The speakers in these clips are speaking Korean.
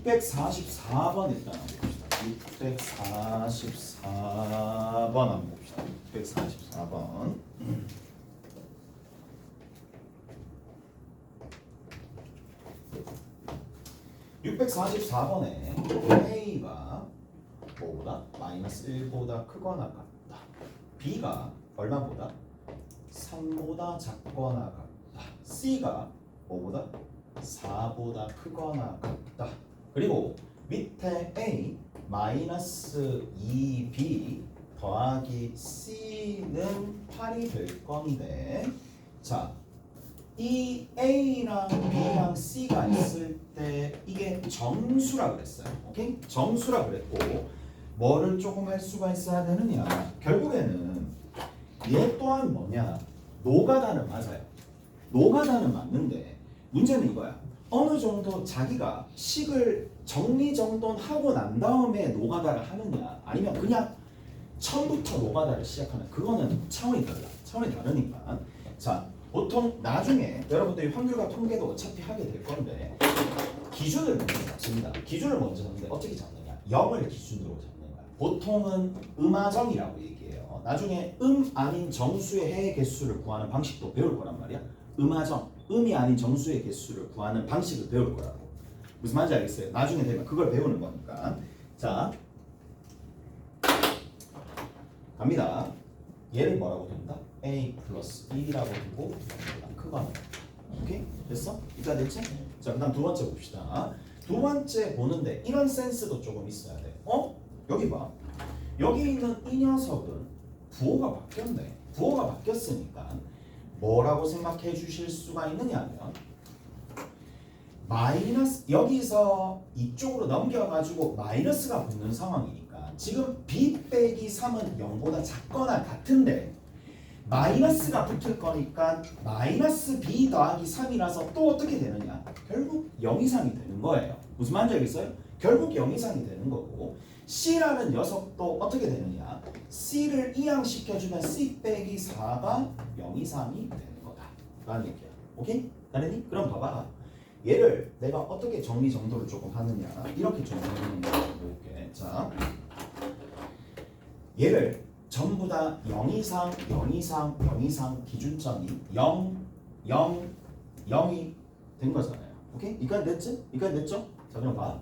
644번 일단 한번 봅시다. 644번 한번 봅시다. 644번. 644번에 A가 뭐보다? 마이너스 1보다 크거나 같다. B가 얼마보다? 3보다 작거나 같다. C가 뭐보다? 4보다 크거나 같다. 그리고 밑에 A 마이너스 2B 더하기 C는 8이 될 건데, 자, 이 A랑 B랑 C가 있을 때 이게 정수라 그랬어요. 오케이? 정수라 그랬고, 뭐를 조금 할 수가 있어야 되느냐? 결국에는 얘 또한 뭐냐? 노가다는 맞아요. 노가다는 맞는데 문제는 이거야. 어느 정도 자기가 식을 정리정돈하고 난 다음에 노가다를 하느냐, 아니면 그냥 처음부터 노가다를 시작하는, 그거는 차원이 달라. 차원이 다르니까. 자, 보통 나중에 여러분들이 확률과 통계도 어차피 하게 될 건데 기준을 먼저 잡습니다. 기준을 먼저 잡는데 어떻게 잡느냐? 0을 기준으로 잡는 거야. 보통은 음하정이라고 얘기해요. 나중에 아닌 정수의 해의 개수를 구하는 방식도 배울 거란 말이야. 음하정, 음이 아닌 정수의 개수를 구하는 방식을 배울 거라고. 무슨 말인지 알겠어요? 나중에 되면 그걸 배우는 거니까. 자, 갑니다. 얘를 뭐라고 둔다? A 플러스 B라고 두고 크거나. 오케이? 됐어? 이까 됐지? 자, 그 다음 두 번째 봅시다. 두 번째 보는데 이런 센스도 조금 있어야 돼. 여기 봐. 여기 있는 이 녀석은 부호가 바뀌었네. 부호가 바뀌었으니까 뭐라고 생각해 주실 수가 있느냐면, 마이너스, 여기서 이쪽으로 넘겨가지고 마이너스가 붙는 상황이니까 지금 B 빼기 3은 0보다 작거나 같은데 마이너스가 붙을 거니까 마이너스 B 더하기 3이라서 또 어떻게 되느냐? 결국 0 이상이 되는 거예요. 무슨 말인지 알겠어요? 결국 0 이상이 되는 거고, C라는 녀석도 어떻게 되느냐? C를 이항시켜주면 C 빼기 4가 0 이상이 되는 거다 라는 얘기야. 오케이? 나랬니? 그럼 봐봐. 얘를 내가 어떻게 정리정돈을 조금 하느냐, 이렇게 정리하는 거 볼게. 자, 얘를 전부 다 0 이상, 0 이상, 0 이상 기준점이 0, 0, 0이 된 거잖아요. 오케이? 이까지 됐지? 이까지 됐죠? 자, 그럼 봐.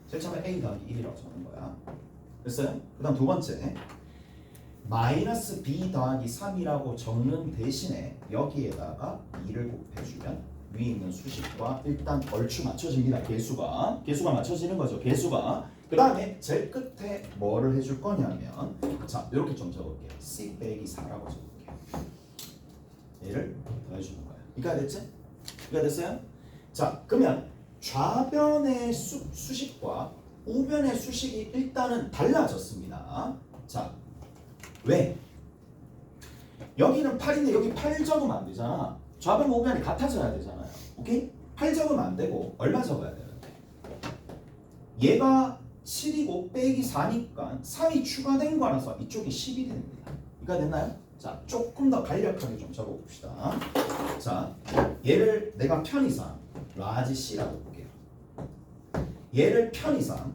제일 처음에 A 더하기 1이라고 적는 거야. 됐어요? 그 다음 두 번째, 마이너스 B 더하기 3이라고 적는 대신에 여기에다가 2를 곱해주면 위에 있는 수식과 일단 얼추 맞춰집니다. 개수가 맞춰지는 거죠. 개수가. 그 다음에 제일 끝에 뭐를 해줄 거냐면, 자, 이렇게 좀 적을게요. C 빼기 4라고 적을게요. 얘를 더해주는 거예요. 이해가 됐지? 이해가 됐어요? 자, 그러면 좌변의 수식과 우변의 수식이 일단은 달라졌습니다. 자, 왜? 여기는 8인데 여기 8 적으면 안 되잖아. 좌변 우변이 같아져야 되잖아요. 오케이? 8 적으면 안 되고 얼마 적어야 되는데? 얘가 7이고 빼기 4니까 3이 추가된 거라서 이쪽이 10이 됩니다. 이해가 됐나요? 자, 조금 더 간략하게 좀 적어봅시다. 자, 얘를 내가 편의상 라지 C라고 볼게요. 얘를 편의상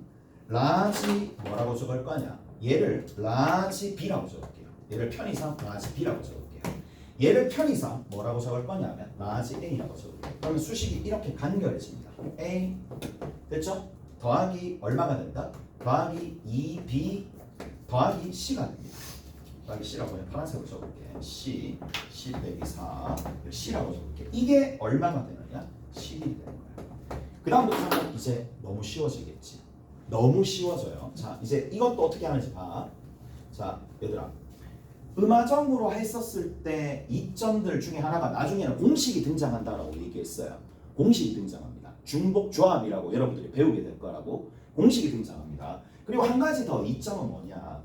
라지 뭐라고 적을 거냐? 얘를 라지 B라고 적을게요. 얘를 편의상 라지 B라고 적을게요. 얘를 편의상 뭐라고 적을 거냐면 라지 A라고 적을게요. 그러면 수식이 이렇게 간결해집니다. A 됐죠? 더하기 얼마가 된다? 더하기 2B 더하기 C가 됩니다. 더하기 C라고 그냥 파란색으로 적을게. C 빼기 4 C라고 적을게. 이게 얼마가 되느냐? 10이 되는 거야. 그 다음부터는 이제 너무 쉬워지겠지. 너무 쉬워져요. 자, 이제 이것도 어떻게 하는지 봐. 자, 얘들아, 음하정으로 했었을 때 이점들 중에 하나가 나중에는 공식이 등장한다라고 얘기했어요. 공식이 등장합니다. 중복조합이라고 여러분들이 배우게 될 거라고. 공식이 등장합니다. 그리고 한 가지 더 이점은 뭐냐?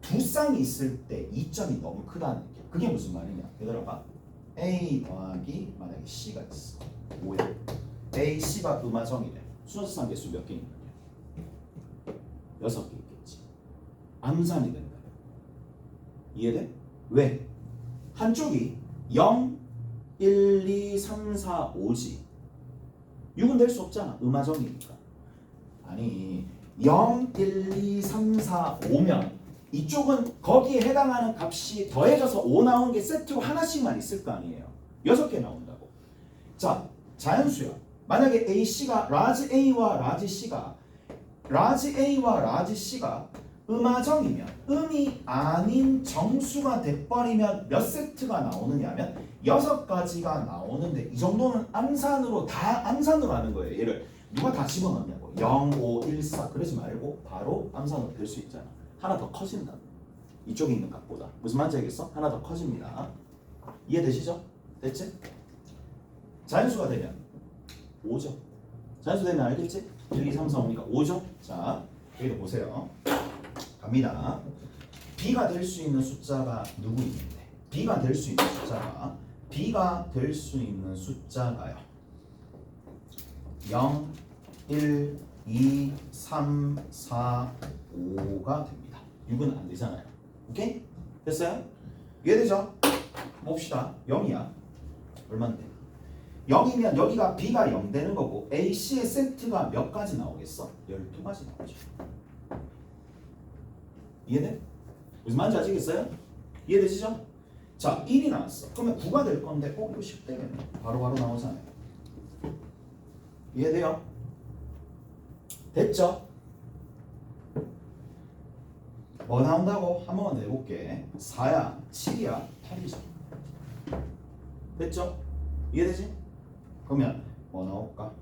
두 쌍이 있을 때 이점이 너무 크다는 게, 그게 무슨 말이냐? 얘들아 봐. A 더하기 만약에 C가 있어. 뭐야? A, C가 음하정이래. 순서상 개수 몇 개 있는 거냐? 6개 있겠지. 암산이 된다. 이해돼? 왜? 한쪽이 0, 1, 2, 3, 4, 5지. 6은 될 수 없잖아. 음화정이니까. 아니 0, 1, 2, 3, 4, 5면 이쪽은 거기에 해당하는 값이 더해져서 5 나온 게 세트로 하나씩만 있을 거 아니에요. 6개 나온다고. 자, 자연수야. 만약에 AC가 라지 A와 라지 C가 음화정이면 음이 아닌 정수가 돼버리면 몇 세트가 나오느냐면 6가지가 나오는데 이 정도는 암산으로 하는 거예요. 얘를 누가 다 집어넣냐고. 0, 5, 1, 4 그러지 말고 바로 암산으로 될 수 있잖아. 하나 더 커진다. 이쪽에 있는 값보다. 무슨 말인지 알겠어? 하나 더 커집니다. 이해되시죠? 됐지? 자연수가 되면 5죠. 자연수 되면 알겠지? 1, 2, 3, 4, 5니까 5죠? 자, 여기도 보세요. 갑니다. B가 될 수 있는 숫자가 누구 있는데? B가 될 수 있는 숫자가요. 0, 1, 2, 3, 4, 5가 됩니다. 6은 안 되잖아요. 오케이? 됐어요? 이해되죠? 봅시다. 0이야. 얼마인데? 0이면 여기가 B가 0 되는 거고 AC의 세트가 몇 가지 나오겠어? 12가지 나오죠. 이해돼? 무슨 말인지 아시겠어요? 이해되시죠? 자, 1이 나왔어. 그러면 9가 될 건데 이거 쉽대겠네. 바로바로 나오잖아요. 이해돼요? 됐죠? 뭐 나온다고? 한 번만 내볼게. 4야, 7이야, 8이죠. 됐죠? 이해되지? 그러면 뭐 나올까?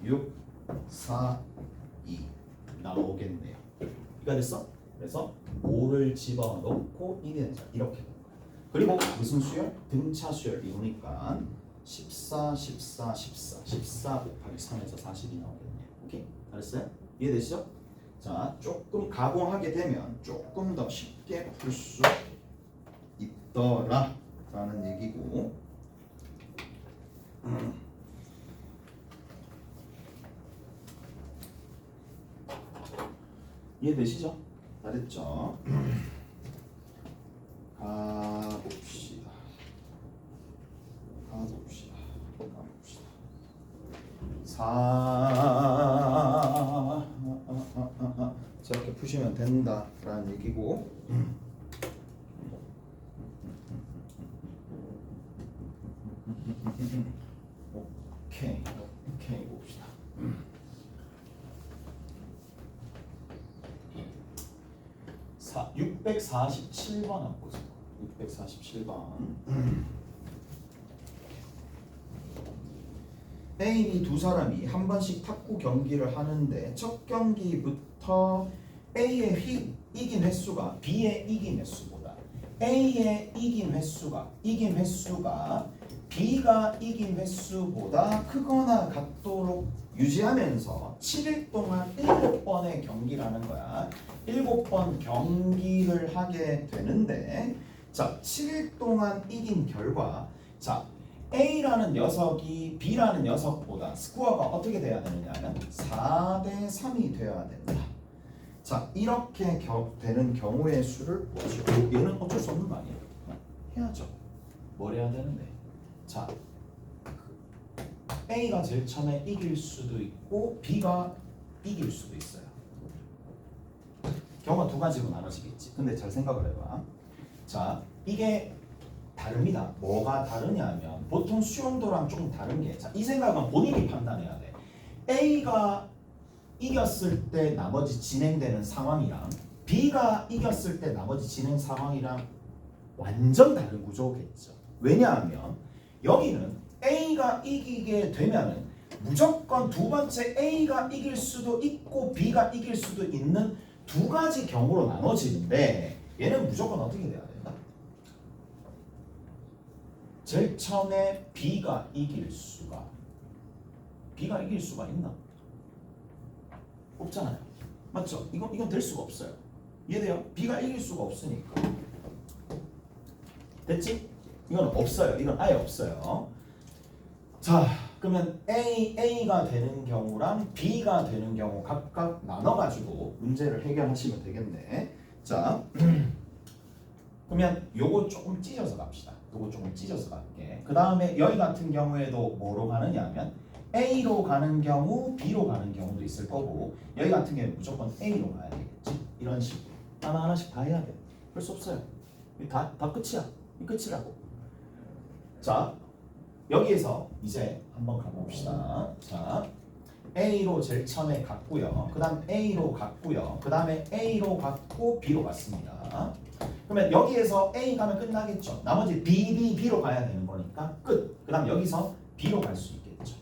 6, 4, 2 나오겠네요. 이해가 됐어? 그래서 5를 집어넣고 1이 되자. 이렇게 된 거야. 그리고 무슨 수열? 등차 수열 이루니까 14 곱하기 3에서 40이 나오겠네요. 오케이? 알았어요? 이해되시죠? 자, 조금 가공하게 되면 조금 더 쉽게 풀 수 있더라 라는 얘기고, 이해되시죠? 잘했죠? 가봅시다. 저렇게 푸시면 된다라는 얘기고, 오케이 봅시다. 647번 한번 보세요. 647번. A, B 두 사람이 한 번씩 탁구 경기를 하는데 첫 경기부터 A의 이긴 횟수가 B의 이긴 횟수보다 A의 이긴 횟수가 B가 이긴 횟수보다 크거나 같도록 유지하면서 7일 동안 7번의 경기를 하는 거야. 7번 경기를 하게 되는데, 자, 7일 동안 이긴 결과, 자, A라는 녀석이 B라는 녀석보다 스코어가 어떻게 돼야 되느냐면 4대 3이 돼야 된다. 자, 이렇게 되는 경우의 수를 구하시고, 얘는 어쩔 수 없는 거 아니에요. 해야죠. 뭘 해야 되는데? 자, A가 제일 처음에 이길 수도 있고 B가 이길 수도 있어요. 경우가 두 가지로 나눠지겠지. 근데 잘 생각을 해봐. 자, 이게 다릅니다. 뭐가 다르냐면 보통 수용도랑 조금 다른 게, 자, 이 생각은 본인이 판단해야 돼. A가 이겼을 때 나머지 진행되는 상황이랑 B가 이겼을 때 나머지 진행 상황이랑 완전 다른 구조겠죠. 왜냐하면 여기는 A가 이기게 되면은 무조건 두 번째 A가 이길 수도 있고 B가 이길 수도 있는 두 가지 경우로 나눠지는데, 얘는 무조건 어떻게 돼야 된다? 제일 처음에 B가 이길 수가 있나? 없잖아요. 맞죠? 이건 될 수가 없어요. 이해돼요? B가 이길 수가 없으니까. 됐지? 이건 없어요. 이건 아예 없어요. 자, 그러면 A가 되는 경우랑 B가 되는 경우 각각 나눠가지고 문제를 해결하시면 되겠네. 자, 그러면 요거 조금 찢어서 갑시다. 요거 조금 찢어서 갈게. 그 다음에 여기 같은 경우에도 뭐로 가느냐 하면 A로 가는 경우, B로 가는 경우도 있을 거고 여기 같은 경우에 무조건 A로 가야 되겠지. 이런 식으로 하나하나씩 다 해야 돼. 할 수 없어요. 다 끝이야. 이 끝이라고. 자, 여기에서 이제 한번 가봅시다. 자, A로 제일 처음에 갔고요. 그 다음 A로 갔고요. 그 다음에 A로 갔고 B로 갔습니다. 그러면 여기에서 A 가면 끝나겠죠. 나머지 B로 가야 되는 거니까 끝. 그 다음 여기서 B로 갈 수 있겠죠.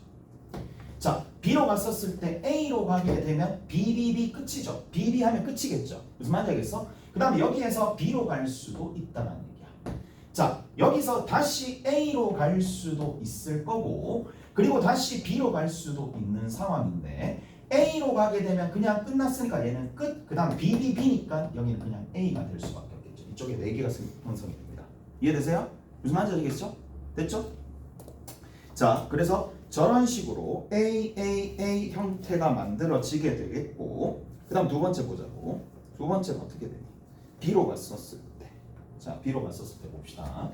자, B로 갔었을 때 A로 가게 되면 B 끝이죠. B 하면 끝이겠죠. 무슨 말인지 알겠어? 그 다음에 여기에서 B로 갈 수도 있다는 얘기야. 자, 여기서 다시 A로 갈 수도 있을 거고 그리고 다시 B로 갈 수도 있는 상황인데 A로 가게 되면 그냥 끝났으니까 얘는 끝. 그 다음 B니까 여기는 그냥 A가 될 수밖에 없겠죠. 이쪽에 4개가 형성이 됩니다. 이해되세요? 무슨 말인지 알겠죠? 됐죠? 자, 그래서 저런 식으로 A 형태가 만들어지게 되겠고 그 다음 두 번째 보자고. 두 번째는 어떻게 되니? B로 갔었을 때. 자, B로 갔었을 때 봅시다.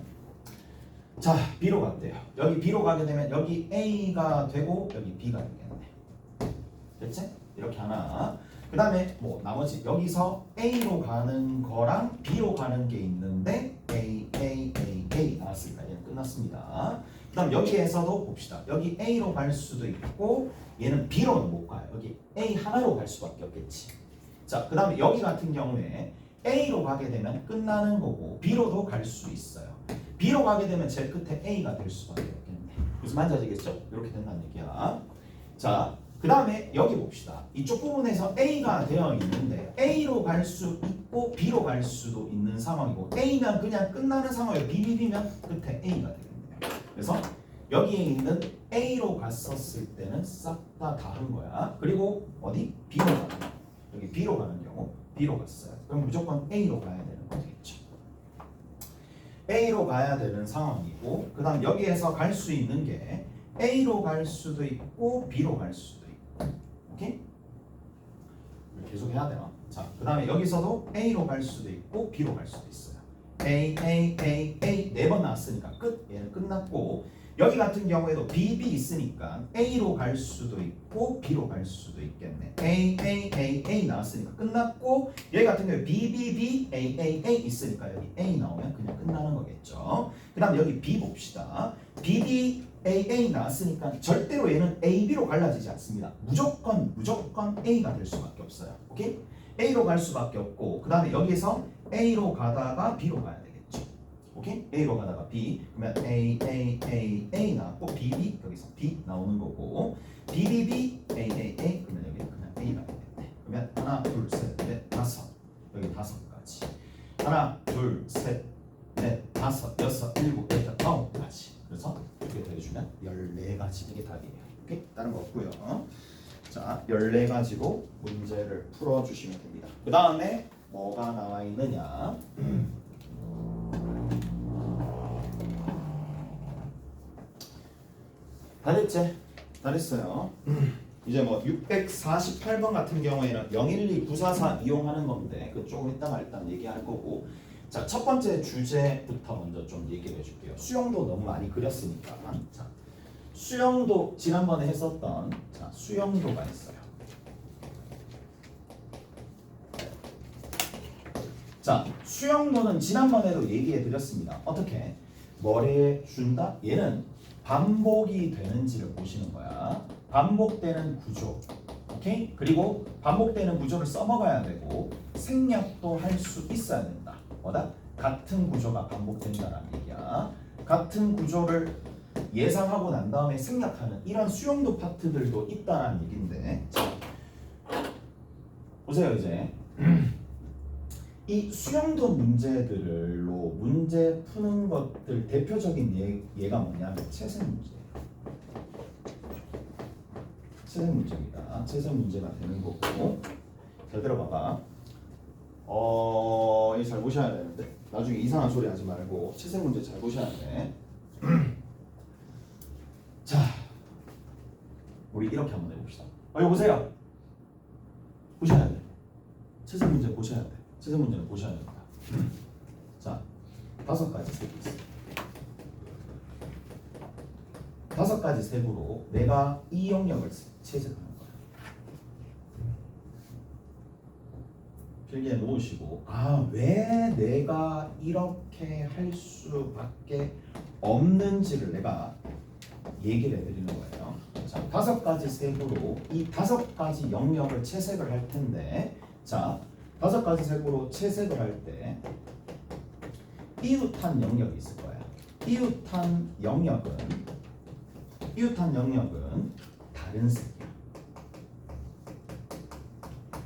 자, B로 갔대요. 여기 B로 가게 되면 여기 A가 되고 여기 B가 되겠네. 됐지? 이렇게 하나. 그 다음에 뭐 나머지 여기서 A로 가는 거랑 B로 가는 게 있는데 A 나왔으니까 얘는 끝났습니다. 그 다음 여기에서도 봅시다. 여기 A로 갈 수도 있고 얘는 B로는 못 가요. 여기 A 하나로 갈 수밖에 없겠지. 자, 그 다음에 여기 같은 경우에 A로 가게 되면 끝나는 거고 B로도 갈 수 있어요. B로 가게 되면 제일 끝에 A가 될 수밖에 없겠네. 무슨 말인지 아시겠죠? 이렇게 된다는 얘기야. 자, 그 다음에 여기 봅시다. 이쪽 부분에서 A가 되어 있는데 A로 갈 수 있고 B로 갈 수도 있는 상황이고 A면 그냥 끝나는 상황이고 B면 끝에 A가 되겠네요. 그래서 여기에 있는 A로 갔었을 때는 싹 다 한 거야. 그리고 어디? B로 가는 경우. 여기 B로 가는 경우 B로 갔어요. 그럼 무조건 A로 가야 되는 거겠죠. A로 가야 되는 상황이고 그 다음 여기에서 갈 수 있는 게 A로 갈 수도 있고 B로 갈 수도 있고 오케이? 계속 해야 되나? 자, 그 다음에 여기서도 A로 갈 수도 있고 B로 갈 수도 있어요. A 4번 나왔으니까 끝. 얘는 끝났고 여기 같은 경우에도 B 있으니까 A로 갈 수도 있고 B로 갈 수도 있겠네. A 나왔으니까 끝났고 여기 같은 경우에 B A 있으니까 여기 A 나오면 그냥 끝나는 거겠죠. 그 다음 여기 B 봅시다. B A 나왔으니까 절대로 얘는 A, B로 갈라지지 않습니다. 무조건 A가 될 수밖에 없어요. 오케이? A로 갈 수밖에 없고 그 다음에 여기서 A로 가다가 B로 가야 되겠죠. 오케이? A로 가다가 B 그러면 A 나왔고 B 여기서 B 나오는 거고 B A 그러면 여기는 그냥 A가 되겠네. 그러면 하나 둘 셋 넷 다섯 여기 5가지 하나 둘 셋 넷 다섯 여섯 일곱 여덟 9가지 그래서 이렇게 더해주면 14가지 이게 답이에요. 오케이? 다른 거 없고요. 자, 14가지로 문제를 풀어주시면 됩니다. 그 다음에 뭐가 나와 있느냐? 다 됐지? 다 됐어요. 이제 뭐 648번 같은 경우에는 012944 이용하는 건데 그 조금 이따가 일단 얘기할 거고 자, 첫 번째 주제부터 먼저 좀 얘기를 해줄게요. 수영도 너무 많이 그렸으니까 자, 수영도 지난번에 했었던 자, 수영도가 있어요. 자, 수영도는 지난번에도 얘기해 드렸습니다. 어떻게? 머리에 준다? 얘는 반복이 되는지를 보시는 거야. 반복되는 구조. 오케이? 그리고 반복되는 구조를 써먹어야 되고 생략도 할 수 있어야 된다. 뭐다? 같은 구조가 반복된다라는 얘기야. 같은 구조를 예상하고 난 다음에 생략하는 이런 수용도 파트들도 있다는 얘기인데 자, 보세요 이제 이 수용도 문제들로 문제 푸는 것들 대표적인 얘가 뭐냐면 채색 문제예요. 채색 문제입니다. 채색 문제가 되는 거고 잘 들어봐봐. 이거 잘 보셔야 되는데 나중에 이상한 소리 하지 말고 채색 문제 잘 보셔야 돼. 자, 우리 이렇게 한번 해봅시다. 이거 보세요. 보셔야 돼. 채색 문제 보셔야 돼. 채색 문제는 보셔야 됩니다. 자, 5가지 색이 있어요. 다섯 가지 색으로 내가 이 영역을 채색하는 거야. 필기에 놓으시고 왜 내가 이렇게 할 수밖에 없는지를 내가 얘기를 해드리는 거예요. 자, 다섯 가지 색으로 이 다섯 가지 영역을 채색을 할 텐데, 자, 다섯 가지 색으로 채색을 할 때 이웃한 영역이 있을 거야. 이웃한 영역은 다른 색이야.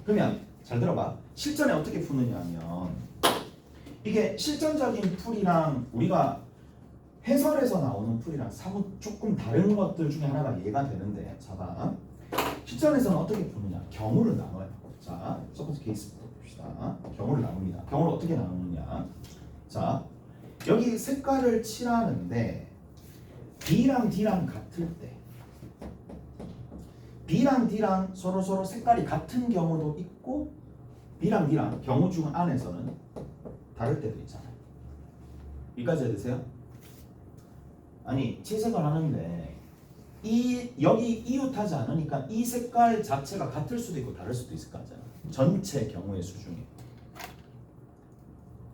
그러면 잘 들어봐. 실전에 어떻게 푸느냐 하면 이게 실전적인 풀이랑 우리가 해설에서 나오는 풀이랑 사뭇 조금 다른 것들 중에 하나가 이해가 되는데, 자봐. 실전에서는 어떻게 푸느냐? 경우를 나눠요. 자, 첫 번째 케이스부터 봅시다. 경우를 나눕니다. 경우를 어떻게 나누느냐? 자, 여기 색깔을 칠하는데 B랑 D랑 같을 때, B랑 D랑 서로 색깔이 같은 경우도 있고 B랑 D랑 경우 중 안에서는 다를 때도 있잖아요. 여기까지 되세요? 아니, 채색을 하는데 여기 이웃하지 않으니까 이 색깔 자체가 같을 수도 있고 다를 수도 있을 거 같잖아. 전체 경우의 수 중에.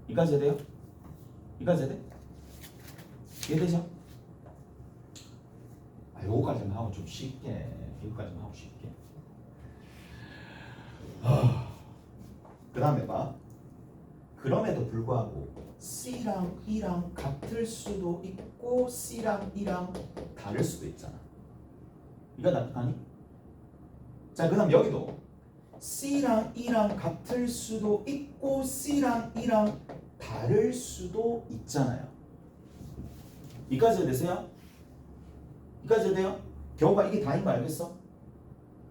여기까지 돼요? 여기까지 돼? 이해되죠? 요거까지만 하고 좀 쉽게, 이거까지만 하고 쉽게. 그 다음에 봐. 그럼에도 불구하고 C랑 E랑 같을 수도 있고 C랑 E랑 다를 수도 있잖아. 이거 납득하니? 자, 그 다음 여기도 C랑 E랑 같을 수도 있고 C랑 E랑 다를 수도 있잖아요. 이까지 되세요? 이까지 돼요? 경우가 이게 다인 거 알겠어?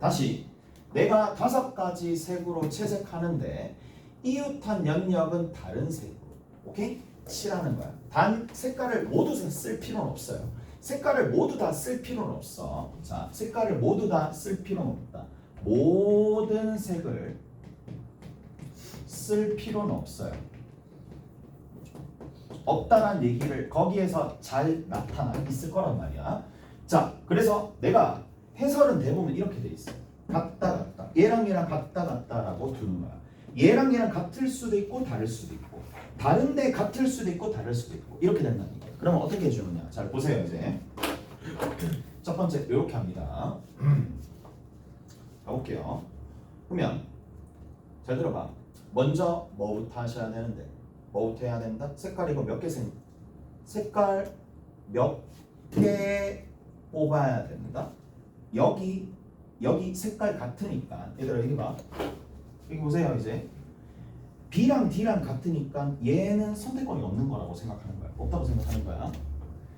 다시 내가 다섯 가지 색으로 채색하는데 이웃한 영역은 다른 색으로, 오케이? 칠하는 거야. 단 색깔을 모두 쓸 필요는 없어요. 색깔을 모두 다 쓸 필요는 없어. 자, 색깔을 모두 다 쓸 필요는 없다. 모든 색을 쓸 필요는 없어요. 없다는 얘기를 거기에서 잘 나타나 있을 거란 말이야. 자, 그래서 내가 해설은 대부분 이렇게 돼 있어. 같다. 얘랑 같다라고 두는 거야. 얘랑 같을 수도 있고 다를 수도 있고, 다른데 같을 수도 있고 다를 수도 있고, 이렇게 된다는 얘기야. 그러면 어떻게 해주느냐? 잘 보세요. 이제 첫 번째 이렇게 합니다. 가볼게요. 그러면 잘 들어봐. 먼저 뭐부터 하셔야 되는데, 뭐부터 해야 된다? 색깔 이거 몇 개 색깔 몇 개 뽑아야 된다. 여기 색깔 같으니까, 얘들아 여기 봐. 여기 보세요. 이제 B랑 D랑 같으니까 얘는 선택권이 없는 거라고 생각하는 거야. 없다고 생각하는 거야.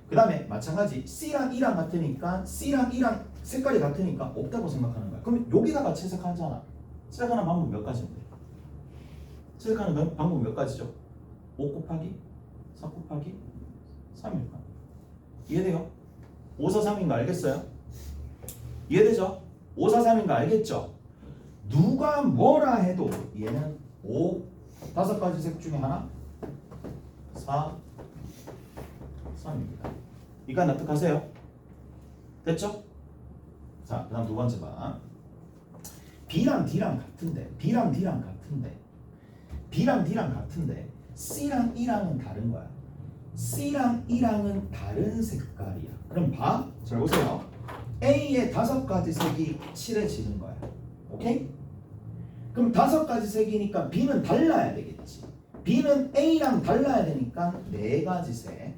그 다음에 마찬가지 C랑 E랑 같으니까 C랑 E랑 색깔이 같으니까 없다고 생각하는 거야. 그럼 여기다가 채색하잖아. 채색하는 방법 몇 가지인데? 채색하는 방법 몇 가지죠? 5 곱하기 4 곱하기 3일까? 이해돼요? 5, 4, 3인 거 알겠어요? 이해되죠? 5, 4, 3인 거 알겠죠? 누가 뭐라 해도 얘는 5, 다섯 가지 색 중에 하나 4, 3입니다. 이거 납득하세요? 됐죠? 자, 그 다음 두 번째 봐. B랑 D랑 같은데 C랑 E랑은 다른 거야. C랑 E랑은 다른 색깔이야. 그럼 봐. 잘 보세요. A의 다섯 가지 색이 칠해지는 거야. 오케이? 그럼 다섯 가지 색이니까 B는 달라야 되겠지. B는 A랑 달라야 되니까 네 가지 색.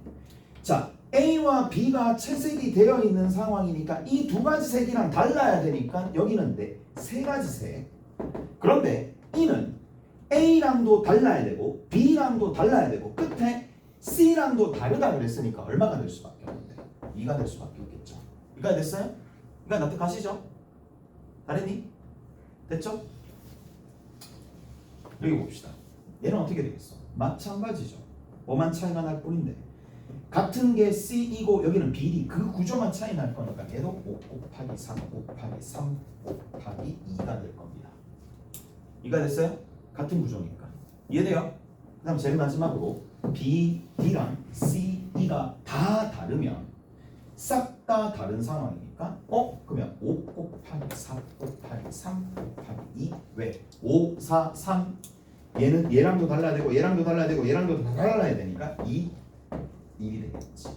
자, A와 B가 채색이 되어 있는 상황이니까 이 두 가지 색이랑 달라야 되니까 여기는 세 가지 색. 그런데 E는 A랑도 달라야 되고 B랑도 달라야 되고 끝에 C랑도 다르다 그랬으니까 얼마가 될 수밖에 없는데 2가 될 수밖에 없겠죠. 이거 됐어요? 이거 납득하시죠? 다르니? 됐죠? 여기 봅시다. 얘는 어떻게 되겠어? 마찬가지죠. 뭐만 차이가 날 뿐인데 같은 게 C이고 여기는 BD, 그 구조만 차이 날 거니까 얘도 5 곱하기 3 곱하기 3 곱하기 2가 될 겁니다. 이가 됐어요? 같은 구조니까. 이해돼요? 그 다음 제일 마지막으로 B, D랑 C, E가 다 다르면 싹 다 다른 상황이니까 그러면 5 곱하기 4 곱하기 3 곱하기 2 왜? 5, 4, 3 얘는 얘랑도 달라야 되고 얘랑도 달라야 되고 얘랑도 달라야 되니까 2, 1이 되겠지.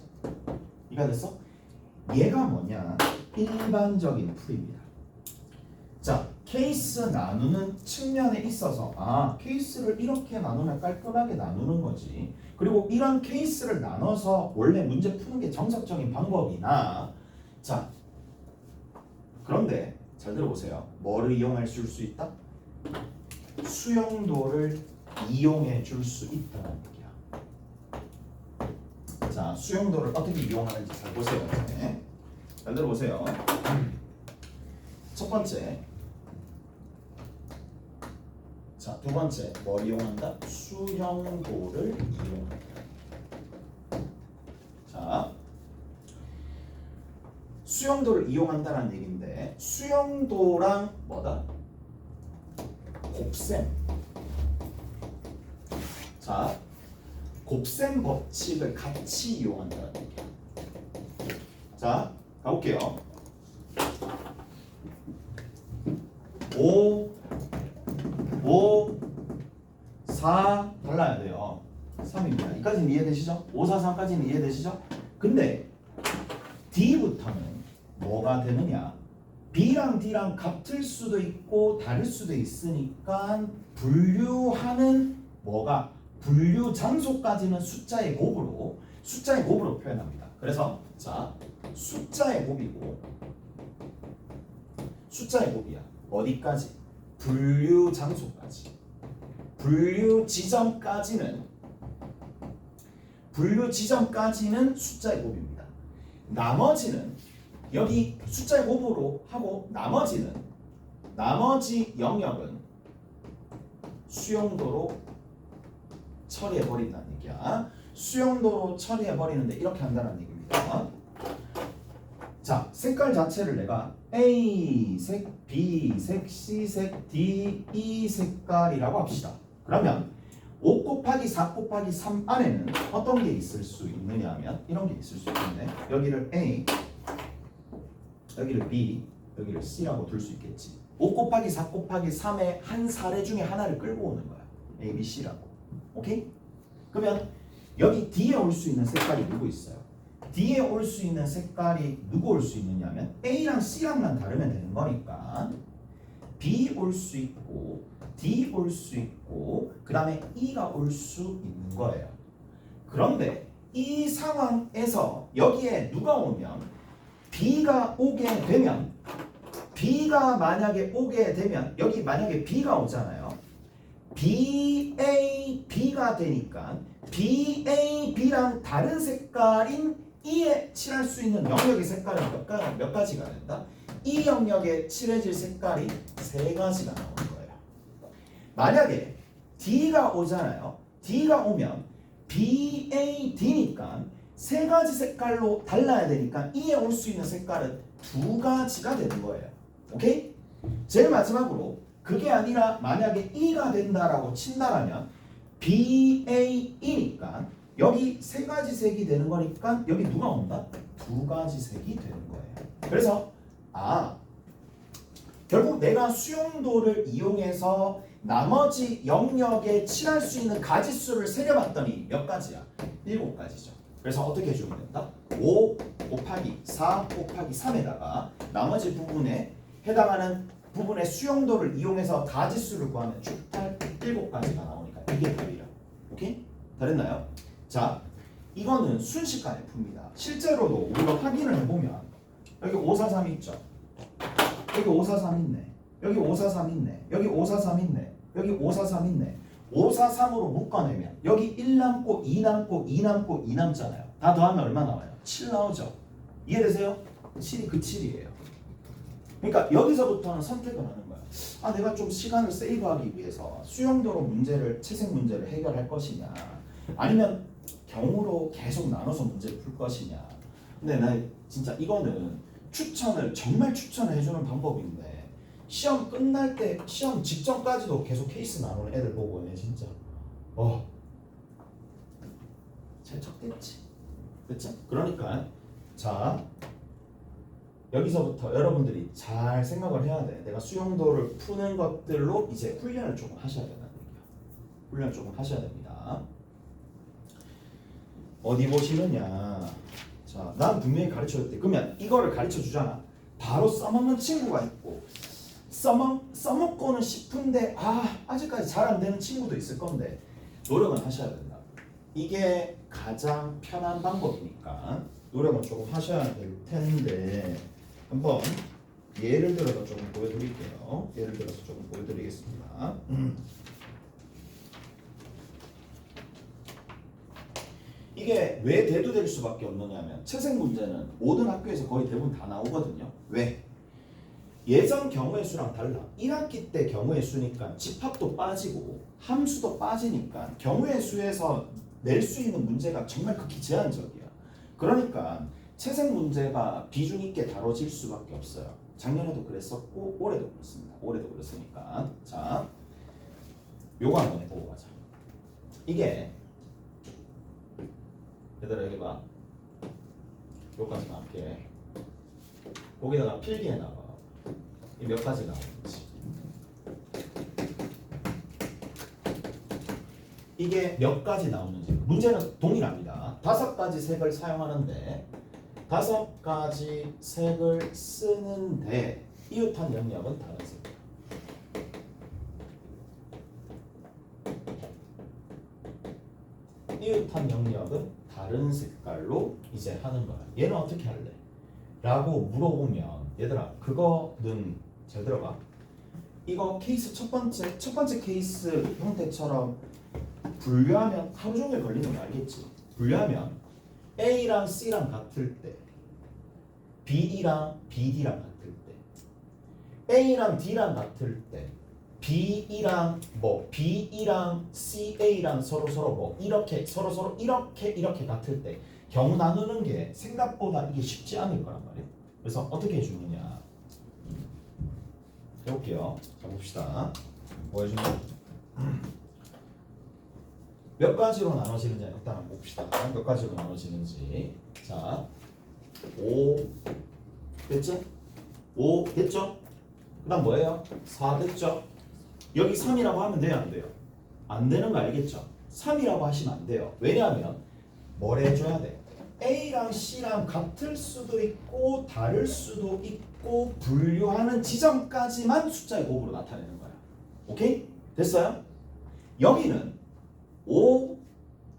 이해가 됐어? 얘가 뭐냐? 일반적인 풀입니다. 자, 케이스 나누는 측면에 있어서 케이스를 이렇게 나누면 깔끔하게 나누는 거지. 그리고 이런 케이스를 나눠서 원래 문제 푸는 게 정석적인 방법이나 자, 그런데 잘 들어보세요. 뭐를 이용할 수 있다? 수용도를 이용해 줄 수 있다는 얘기야. 자, 수용도를 어떻게 이용하는지 잘 보세요. 네. 잘 들어보세요. 첫 번째, 자, 두 번째 뭘 이용한다? 수용도를 이용한다. 자, 수용도를 이용한다는 얘기인데 수용도랑 뭐다? 곱셈. 자, 곱셈 법칙을 같이 이용한다는 얘기야. 자, 가볼게요. 5, 4 달라야 돼요. 3입니다. 이까지는 이해되시죠? 5, 4, 3까지는 이해되시죠? 근데 D부터는 뭐가 되느냐? B랑 D랑 같을 수도 있고 다를 수도 있으니까 분류하는 뭐가 분류 장소까지는 숫자의 곱으로 표현합니다. 그래서 자, 숫자의 곱이고 숫자의 곱이야. 어디까지? 분류 장소까지. 분류 지점까지는 숫자의 곱입니다. 나머지는 여기 숫자의 곱으로 하고 나머지 영역은 수용도로 처리해 버린다는 얘기야. 수용도로 처리해 버리는데 이렇게 한다는 얘기입니다. 자, 색깔 자체를 내가 A 색, B 색, C 색, D, E 색깔이라고 합시다. 그러면 5 곱하기 4 곱하기 3 안에는 어떤 게 있을 수 있느냐 하면 이런 게 있을 수 있겠네. 여기를 A, 여기를 B, 여기를 C라고 둘 수 있겠지. 5 곱하기 4 곱하기 3의 한 사례 중에 하나를 끌고 오는 거야. A, B, C라고. 오케이? 그러면 여기 D에 올 수 있는 색깔이 누구 있어요? D에 올 수 있는 색깔이 누구 올 수 있느냐면 A랑 C랑만 다르면 되는 거니까 B 올 수 있고 D 올 수 있고 그 다음에 E가 올 수 있는 거예요. 그런데 이 상황에서 여기에 누가 오면 B가 오게 되면 B가 만약에 오게 되면 여기 만약에 B가 오잖아요. BAB가 되니까 BAB랑 다른 색깔인 E에 칠할 수 있는 영역의 색깔은 몇 가지가 된다? 이 영역에 칠해질 색깔이 3가지가 나오는 거예요. 만약에 D가 오잖아요. D가 오면 BAD니까 3가지 색깔로 달라야 되니까 E에 올 수 있는 색깔은 2가지가 되는 거예요. 오케이? 제일 마지막으로 그게 아니라 만약에 E가 된다라고 친다라면 BAE니까 여기 3가지 색이 되는 거니까 여기 누가 온다? 2가지 색이 되는 거예요. 그래서 결국 내가 수용도를 이용해서 나머지 영역에 칠할 수 있는 가지수를 세려봤더니 몇 가지야? 7가지죠. 그래서 어떻게 해주면 된다? 5 곱하기 4 곱하기 3에다가 나머지 부분에 해당하는 부분의 수용도를 이용해서 가지수를 구하면 쭉 7가지가 나오니까 이게 답이라. 오케이? 다 됐나요? 자, 이거는 순식간에 풉니다. 실제로도 우리가 확인을 해보면 여기 543 있죠? 여기 543 있네. 여기 543 있네. 여기 543 있네. 여기 543 있네. 543으로 묶어내면 여기 1 남고 2 남고 2 남고 2 남잖아요. 다 더하면 얼마 나와요? 7 나오죠? 이해되세요? 7이 그 7이에요. 그러니까 여기서부터는 선택을 하는 거야. 내가 좀 시간을 세이브하기 위해서 수용도로 문제를 채색 문제를 해결할 것이냐 아니면 경우로 계속 나눠서 문제를 풀 것이냐. 근데 나 진짜 이거는 정말 추천을 해주는 방법인데 시험 끝날 때 시험 직전까지도 계속 케이스 나누는 애들 보고 얘 진짜 잘 쳤겠지. 그렇죠? 그러니까 자 여기서부터 여러분들이 잘 생각을 해야 돼. 내가 수용도를 푸는 것들로 이제 훈련을 조금 하셔야 된다는 얘기야. 훈련을 조금 하셔야 됩니다. 어디 보시느냐. 자, 난 분명히 가르쳐줬대. 그러면 이거를 가르쳐주잖아. 바로 써먹는 친구가 있고 써먹고는 싶은데 아직까지 잘 안 되는 친구도 있을 건데 노력은 하셔야 된다. 이게 가장 편한 방법이니까 노력은 조금 하셔야 될 텐데 한번 예를 들어서 조금 보여드릴게요. 예를 들어서 조금 보여드리겠습니다. 이게 왜 대두될 수밖에 없느냐면 채색 문제는 모든 학교에서 거의 대부분 다 나오거든요. 왜? 예전 경우의 수랑 달라. 1학기 때 경우의 수니까 집합도 빠지고 함수도 빠지니까 경우의 수에서 낼 수 있는 문제가 정말 극히 제한적이야. 그러니까 채색 문제가 비중 있게 다뤄질 수밖에 없어요. 작년에도 그랬었고 올해도 그렇습니다. 올해도 그렇으니까 자, 요거 한번 해보고 가자. 이게 얘들아 여기 봐. 요까지만 할게. 거기다가 필기해놔봐. 이 몇 가지 나오는지. 이게 몇 가지 나오는지. 문제는 동일합니다. 5가지 색을 사용하는데 5가지 색을 쓰는데 이웃한 영역은 다른 색이야. 이웃한 영역은 다른 색깔로 이제 하는 거야. 얘는 어떻게 할래? 라고 물어보면 얘들아 그거는 잘 들어봐. 이거 케이스 첫 번째 케이스 형태처럼 분류하면 하루 종일 걸리는 거 알겠지? 분류하면 A랑 C랑 같을 때 B랑 BD랑 같을 때 A랑 D랑 같을 때 B랑 B랑 CA랑 서로 이렇게 서로 이렇게 같을 때 경우 나누는 게 생각보다 이게 쉽지 않을 거란 말이에요. 그래서 어떻게 해주느냐 해볼게요. 자 봅시다. 뭐 해주냐 몇 가지로 나눠지는지 일단 한번 봅시다. 몇 가지로 나눠지는지. 자 5 됐죠? 5 됐죠? 그 다음 뭐예요? 4 됐죠? 여기 3이라고 하면 돼요? 안 돼요? 안 되는 거 알겠죠? 3이라고 하시면 안 돼요. 왜냐하면 뭘 해줘야 돼? A랑 C랑 같을 수도 있고 다를 수도 있고 분류하는 지점까지만 숫자의 곱으로 나타내는 거야. 오케이? 됐어요? 여기는 5,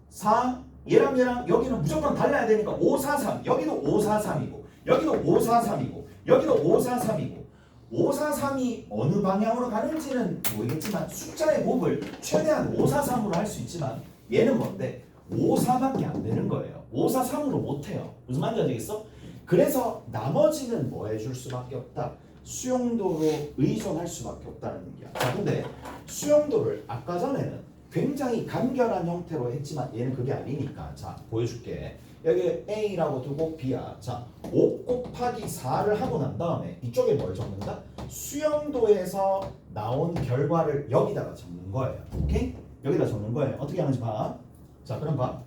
4 얘랑 여기는 무조건 달라야 되니까 5, 4, 3 여기도 5, 4, 3이고 여기도 5, 4, 3이고 여기도 5, 4, 3이고 5, 4, 3이 어느 방향으로 가는지는 모르겠지만 숫자의 곱을 최대한 5, 4, 3으로 할 수 있지만 얘는 뭔데 5, 4밖에 안 되는 거예요. 5, 4, 3으로 못해요. 무슨 말인지 알겠어? 그래서 나머지는 뭐 해줄 수밖에 없다. 수용도로 의존할 수밖에 없다는 얘기야. 자, 근데 수용도를 아까 전에는 굉장히 간결한 형태로 했지만 얘는 그게 아니니까 자 보여줄게. 여기 A라고 두고 B야. 자 5 곱하기 4를 하고 난 다음에 이쪽에 뭘 적는다? 수용도에서 나온 결과를 여기다가 적는 거예요. 오케이? 여기다 적는 거예요. 어떻게 하는지 봐. 자 그럼 봐.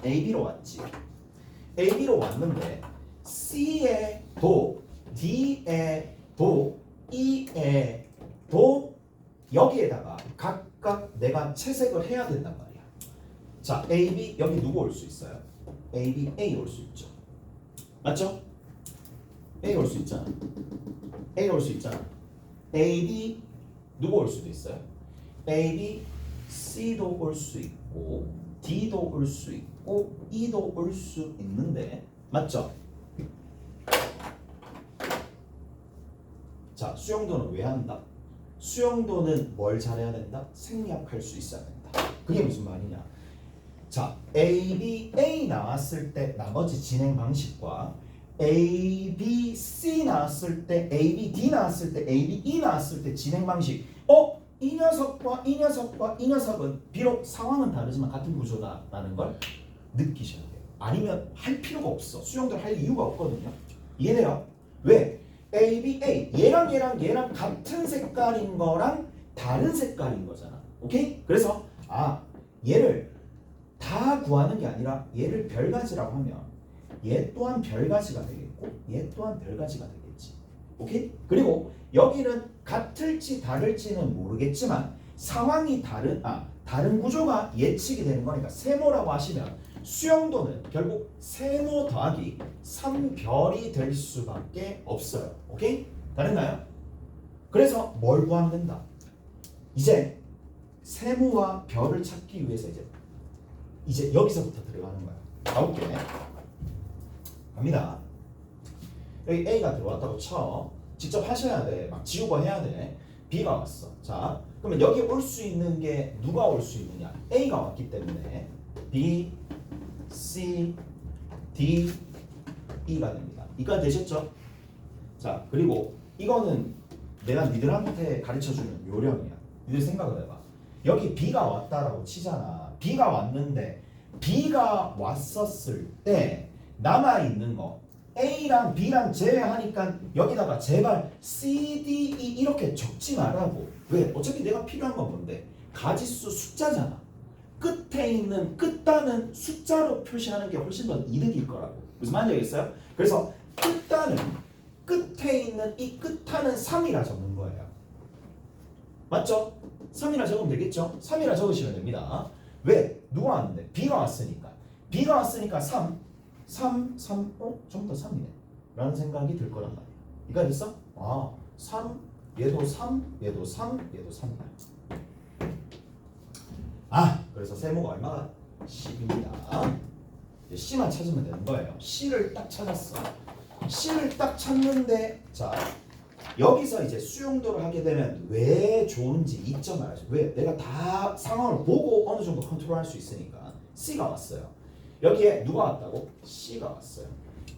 AB로 왔지. AB로 왔는데 C의 도, D의 도, E의 도 여기에다가 각각 내가 채색을 해야 된단 말이야. 자, AB 여기 누구 올 수 있어요? AB, A 올 수 있죠. 맞죠? A 올 수 있잖아. A 올 수 있잖아. AB 누구 올 수도 있어요? AB, C도 올 수 있고 D도 올 수 있고 E도 올 수 있는데 맞죠? 자, 수용도는 왜 한다? 수용도는 뭘 잘해야 된다? 생략할 수 있어야 된다. 그게 무슨 말이냐? 자, A, B, A 나왔을 때 나머지 진행 방식과 A, B, C 나왔을 때 A, B, D 나왔을 때 A, B, E 나왔을 때 진행 방식 이 녀석과 이 녀석과 이 녀석은 비록 상황은 다르지만 같은 구조다라는 걸 느끼셔야 돼요. 아니면 할 필요가 없어. 수용도를 할 이유가 없거든요. 이해돼요? 왜? A, B, A 얘랑 같은 색깔인 거랑 다른 색깔인 거잖아. 오케이? 그래서 얘를 다 구하는 게 아니라 얘를 별가지라고 하면 얘 또한 별가지가 되겠고 얘 또한 별가지가 되겠지. 오케이? 그리고 여기는 같을지 다를지는 모르겠지만 상황이 다른 구조가 예측이 되는 거니까 세모라고 하시면 수영도는 결국 세모 더하기 3별이 될 수밖에 없어요. 오케이? 다른가요? 그래서 뭘 구하면 된다? 이제 세모와 별을 찾기 위해서 이제 여기서부터 들어가는 거야. 가볼게. 갑니다. 여기 A가 들어왔다고 쳐. 직접 하셔야 돼. 막 지우고 해야 돼. B가 왔어. 자, 그러면 여기 올 수 있는 게 누가 올 수 있느냐? A가 왔기 때문에 B, C, D, E가 됩니다. 이까지 되셨죠? 자, 그리고 이거는 내가 니들한테 가르쳐주는 요령이야. 니들 생각을 해봐. 여기 B가 왔다라고 치잖아. B가 왔는데 B가 왔었을 때 남아있는 거 A랑 B랑 제외하니까 여기다가 제발 C, D, E 이렇게 적지 말라고. 왜? 어차피 내가 필요한 건 뭔데? 가지수 숫자잖아. 끝에 있는 끝단은 숫자로 표시하는 게 훨씬 더 이득일 거라고. 무슨 말인지 알겠어요? 그래서 끝단은 끝에 있는 이 끝단은 3이라 적는 거예요. 맞죠? 3이라 적으면 되겠죠? 3이라 적으시면 됩니다. 왜? 누가 왔는데? B가 왔으니까. B가 왔으니까 3, 전부 다 3이네. 라는 생각이 들 거란 말이야. 이거 됐어? 3, 얘도 3, 얘도 3, 얘도 3이야. 그래서 세모가 얼마가? 10입니다. C만 찾으면 되는 거예요. C를 딱 찾았어. C를 딱 찾는데, 자, 여기서 이제 수용도를 하게 되면 왜 좋은지 이점을 알죠. 왜? 내가 다 상황을 보고 어느 정도 컨트롤할 수 있으니까. C가 왔어요. 여기에 누가 왔다고? C가 왔어요.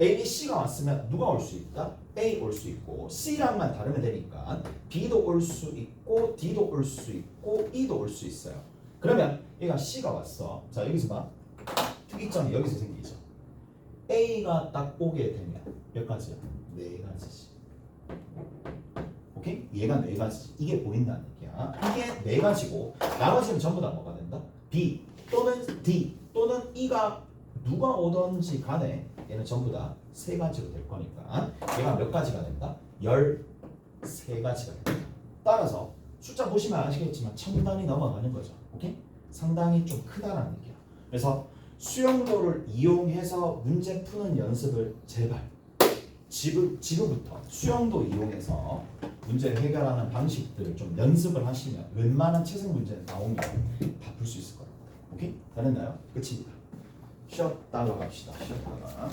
A, B, C가 왔으면 누가 올 수 있다? A 올 수 있고 C랑만 다르면 되니까 B도 올 수 있고 D도 올 수 있고 E도 올 수 있어요. 그러면 얘가 C가 왔어. 자, 여기서 봐. 특이점이 여기서 생기죠. A가 딱 오게 되면 몇 가지야? 4가지지. 오케이? 얘가 4가지. 이게 보인다는 얘기야. 이게 4가지고 나머지는 전부 다 뭐가 된다? B 또는 D 또는 E가 누가 오던지 간에 얘는 전부 다 3가지로 될 거니까 얘가 몇 가지가 된다? 13가지가 된다. 따라서 숫자 보시면 아시겠지만 1000단이 넘어가는 거죠. 오케이? 상당히 좀 크다라는 얘기야. 그래서 수용도를 이용해서 문제 푸는 연습을 제발 지금부터 수용도 이용해서 문제를 해결하는 방식들을 좀 연습을 하시면 웬만한 채색 문제는 나오면 다 풀 수 있을 겁니다. 오케이? 다 됐나요? 끝입니다. 쉬었다가 갑시다. 쉬었다가.